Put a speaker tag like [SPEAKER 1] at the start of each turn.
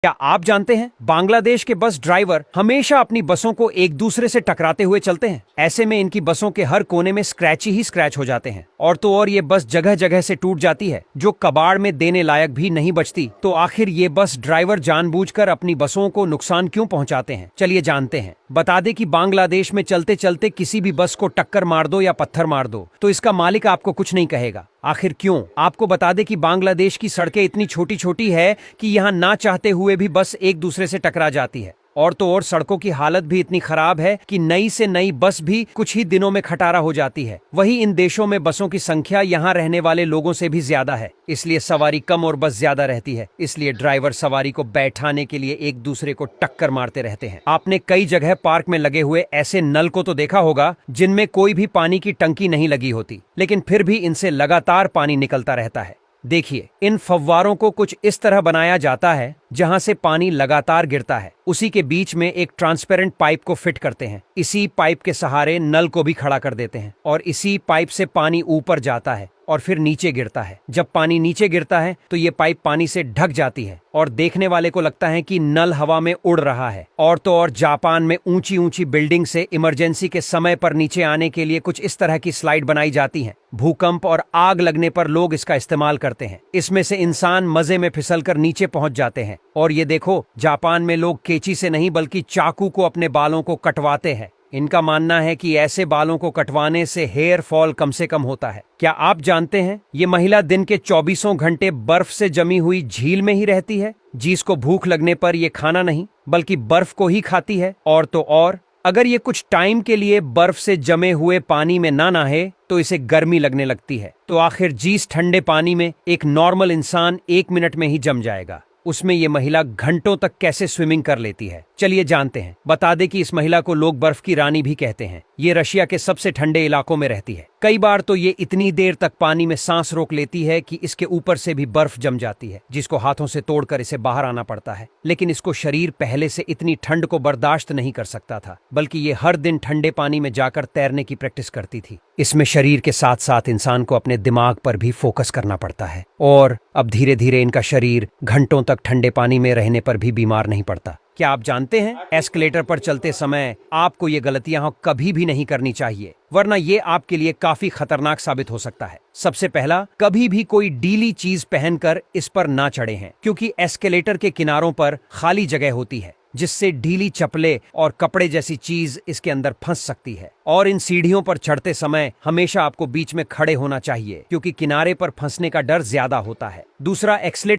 [SPEAKER 1] क्या आप जानते हैं बांग्लादेश के बस ड्राइवर हमेशा अपनी बसों को एक दूसरे से टकराते हुए चलते हैं। ऐसे में इनकी बसों के हर कोने में स्क्रैच ही स्क्रैच हो जाते हैं और तो और ये बस जगह जगह से टूट जाती है जो कबाड़ में देने लायक भी नहीं बचती। तो आखिर ये बस ड्राइवर जानबूझकर अपनी बसों को नुकसान क्यों पहुंचाते हैं, चलिए जानते हैं। बता दें कि बांग्लादेश में चलते चलते किसी भी बस को टक्कर मार दो या पत्थर मार दो तो इसका मालिक आपको कुछ नहीं कहेगा। आखिर क्यों? आपको बता दें कि बांग्लादेश की सड़कें इतनी छोटी छोटी है कि यहाँ ना चाहते हुए भी बस एक दूसरे से टकरा जाती है और तो और सड़कों की हालत भी इतनी खराब है कि नई से नई बस भी कुछ ही दिनों में खटारा हो जाती है। वही इन देशों में बसों की संख्या यहाँ रहने वाले लोगों से भी ज्यादा है, इसलिए सवारी कम और बस ज्यादा रहती है। इसलिए ड्राइवर सवारी को बैठाने के लिए एक दूसरे को टक्कर मारते रहते हैं। आपने कई जगह पार्क में लगे हुए ऐसे नल को तो देखा होगा जिनमें कोई भी पानी की टंकी नहीं लगी होती, लेकिन फिर भी इनसे लगातार पानी निकलता रहता है। देखिए, इन फव्वारों को कुछ इस तरह बनाया जाता है जहां से पानी लगातार गिरता है। उसी के बीच में एक ट्रांसपेरेंट पाइप को फिट करते हैं। इसी पाइप के सहारे नल को भी खड़ा कर देते हैं और इसी पाइप से पानी ऊपर जाता है और फिर नीचे गिरता है। जब पानी नीचे गिरता है तो ये पाइप पानी से ढक जाती है और देखने वाले को लगता है कि नल हवा में उड़ रहा है। और तो और जापान में ऊंची ऊंची बिल्डिंग से इमरजेंसी के समय पर नीचे आने के लिए कुछ इस तरह की स्लाइड बनाई जाती हैं। भूकंप और आग लगने पर लोग इसका इस्तेमाल करते हैं। इसमें से इंसान मजे में फिसलकर नीचे पहुंच जाते हैं। और ये देखो, जापान में लोग कैंची से नहीं बल्कि चाकू को अपने बालों को कटवाते हैं। इनका मानना है कि ऐसे बालों को कटवाने से हेयर फॉल कम से कम होता है। क्या आप जानते हैं ये महिला दिन के 24 घंटे बर्फ से जमी हुई झील में ही रहती है, जिसको भूख लगने पर ये खाना नहीं बल्कि बर्फ को ही खाती है। और तो और अगर ये कुछ टाइम के लिए बर्फ से जमे हुए पानी में ना नहाए तो इसे गर्मी लगने लगती है। तो आखिर जिस ठंडे पानी में एक नॉर्मल इंसान 1 मिनट में ही जम जाएगा, उसमें ये महिला घंटों तक कैसे स्विमिंग कर लेती है, चलिए जानते हैं। बता दें कि इस महिला को लोग बर्फ की रानी भी कहते हैं। ये रशिया के सबसे ठंडे इलाकों में रहती है। कई बार तो ये इतनी देर तक पानी में सांस रोक लेती है कि इसके ऊपर से भी बर्फ जम जाती है, जिसको हाथों से तोड़कर इसे बाहर आना पड़ता है। लेकिन इसको शरीर पहले से इतनी ठंड को बर्दाश्त नहीं कर सकता था, बल्कि ये हर दिन ठंडे पानी में जाकर तैरने की प्रैक्टिस करती थी। इसमें शरीर के साथ साथ इंसान को अपने दिमाग पर भी फोकस करना पड़ता है और अब धीरे धीरे इनका शरीर घंटों तक ठंडे पानी में रहने पर भी बीमार नहीं पड़ता। क्या आप जानते हैं, एस्केलेटर पर चलते समय आपको ये गलतियां कभी भी नहीं करनी चाहिए, वरना ये आपके लिए काफी खतरनाक साबित हो सकता है। सबसे पहला, कभी भी कोई डीली चीज पहनकर इस पर ना चढ़े हैं, क्योंकि एस्केलेटर के किनारों पर खाली जगह होती है जिससे ढीली चप्पलें और कपड़े जैसी चीज इसके अंदर फंस सकती है। और इन सीढ़ियों पर चढ़ते समय हमेशा आपको बीच में खड़े होना चाहिए, क्योंकि किनारे पर फंसने का डर ज्यादा होता है। दूसरा, एक्सीलेटर